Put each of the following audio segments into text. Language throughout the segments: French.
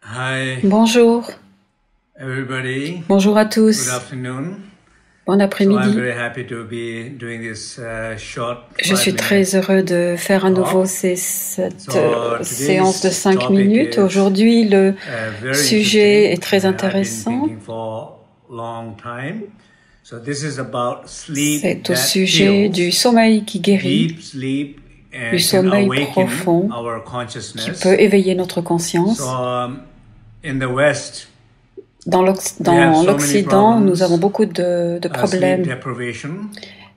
Hi, Bonjour, everybody. bonjour à Good tous, afternoon. bon I'm après-midi. very happy to be doing this short Je suis 5-minute très heureux de faire à nouveau talk. cette So séance de today's 5 topic minutes. is Aujourd'hui, le very sujet interesting. est très I've been intéressant. thinking for a long time. So this is about sleep C'est au that sujet du heals, sommeil qui guérit, deep sleep, du and can sommeil awaken profond our qui consciousness. peut éveiller notre So conscience. in the West, Dans we have so many l'Occident, nous avons problems, beaucoup de sleep problèmes deprivation.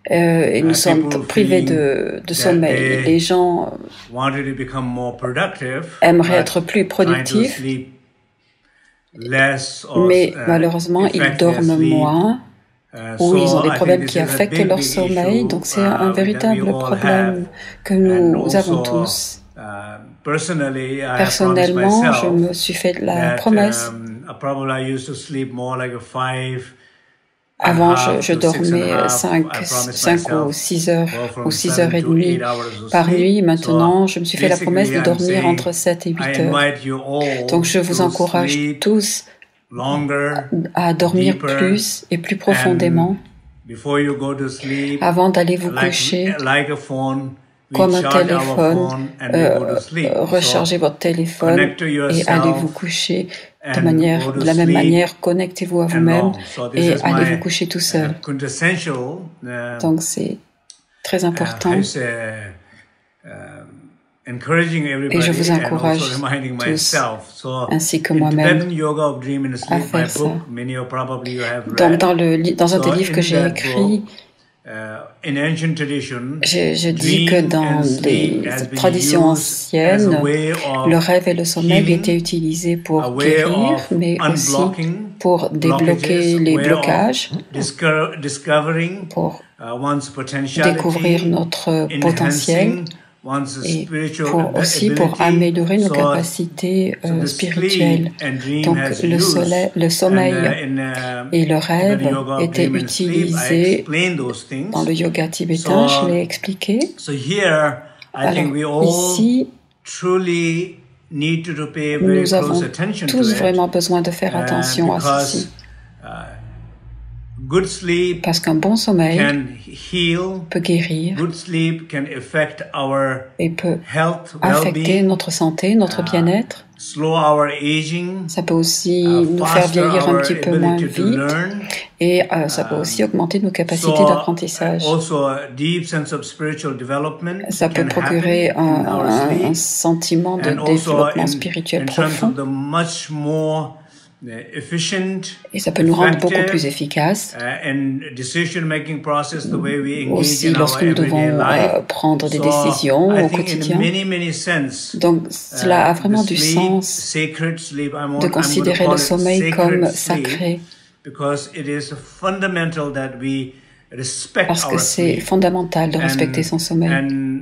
et nous sommes People privés feeling de that sommeil. Les they gens wanted to become more productive, aimeraient but être plus trying to productifs, sleep less or mais malheureusement, ils affect their dorment sleep. moins ou ils ont So des I think problèmes this qui is a affectent big, leur big sommeil. issue Donc c'est un that we véritable all have. problème que And nous avons also, tous. personally, I have promised Personnellement, je me myself suis fait la that promesse. probably I used to sleep more like a 5 and a Avant, half je to 6 and a dormais half. 5 I promised 5 ou myself 6 heures well ou from 6 7 heures et to 8 demie hours of par nuit. sleep. Maintenant, je me suis fait la promesse Basically, de I'm dormir entre saying 7 et I 8 heures. invite you all Donc je vous to encourage sleep tous longer, à dormir deeper, plus et plus and profondément before you go to sleep, avant d'aller vous coucher. like a phone, we Comme un charge our téléphone, phone and we go to sleep. rechargez So votre téléphone connect to et allez vous yourself coucher and go to de la même sleep manière, connectez-vous à and vous-même long. So this et is allez vous my coucher tout seul. quintessential Donc c'est très important encouraging et je everybody vous and encourage also reminding tous, myself. So ainsi que in moi-même, Tibetan Yoga of Dream and à Sleep, my faire ça. book, many of probably you have Donc read. dans un So des livres que in j'ai that écrit, book, in ancient tradition, je dis que dream dans and sleep les has been traditions used as a anciennes, way le of rêve et le sommeil healing, étaient utilisés a pour way guérir, of mais aussi unblocking pour débloquer blockages, les way blocages, of discovering pour one's découvrir potentiality, notre potentiel enhancing one's et spiritual aussi pour ability. améliorer nos So capacités the spirituelles. sleep and dream Donc has used, le and sommeil et le Tibetan rêve Yoga of étaient Dream and Sleep, I utilisés explain those things. dans le yoga tibétain, je l'ai expliqué. So here, I think we Alors all ici, truly need to pay very nous close avons attention to tous it, vraiment besoin de faire attention à ceci. because good sleep Parce qu'un bon sommeil can heal, peut guérir good sleep can affect our et peut health, affecter well-being, notre santé, notre bien-être. slow our aging, Ça peut aussi nous faire faster vieillir un our petit peu moins ability to vite learn. et ça peut aussi augmenter nos capacités So d'apprentissage. also a deep sense of spiritual development Ça peut can procurer happen in our un sleep, sentiment de and also développement spirituel in terms profond of the much more efficient, et ça peut nous rendre beaucoup plus effective, efficaces. and decision-making process, the way we engage Aussi in our lorsque nous everyday devons life. prendre des So décisions I au think quotidien. in many sense, Donc cela a vraiment the du sleep, sens sacred sleep, de considérer le sommeil comme sacré, because it is fundamental that we respect parce que our c'est sleep fondamental de respecter son sommeil and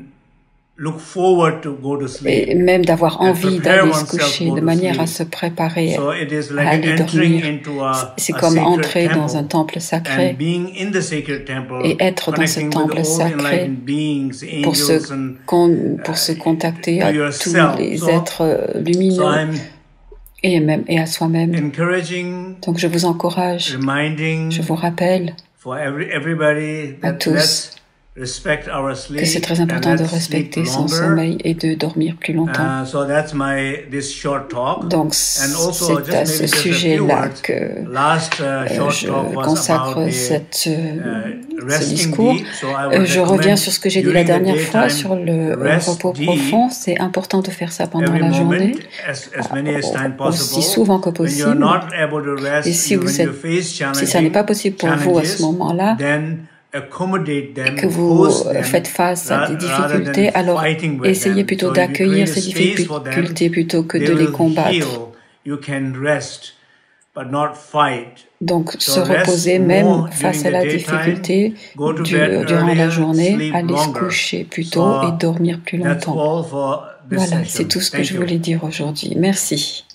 look forward to go to sleep et même d'avoir and envie prepare d'aller se oneself coucher go de to manière à sleep. se préparer So it is à like aller entering dormir. into a C'est comme sacred entrer dans un temple temple sacré and being in the sacred temple, et être dans ce connecting with temple all the sacré enlightened beings, pour angels, pour se contacter to à tous yourself. les So êtres lumineux I'm et à soi-même. encouraging, Donc je vous encourage, reminding je vous rappelle for everybody à that tous let's respect our que c'est sleep très and important de let's sleep respecter son longer. sommeil et de dormir plus longtemps. So that's this short talk. Donc And also, c'est à just ce maybe just a few sujet-là words. que Last short je talk was consacre about ce resting discours. deep. So I would Je reviens recommend sur ce que j'ai dit la during the dernière fois daytime, sur le rest repos deep profond. C'est important de faire ça pendant every la moment, journée, as many as time aussi possible. souvent que When you're possible. not able to Et rest, si when you face si ça n'est pas possible pour vous à ce moment-là, then accommodate them, que vous host them, faites face à des rather difficultés, than alors fighting with essayez them. plutôt So if you d'accueillir create a ces space for them, difficultés plutôt que they de les will combattre. heal. You can rest, but not fight. Donc So se reposer rest même more face during à la the difficulté daytime, go to bed durant la earlier, journée, sleep aller se longer. coucher plus tôt et dormir plus That's longtemps. all for this Voilà, session. c'est tout ce que Thank je you. voulais dire aujourd'hui. Merci.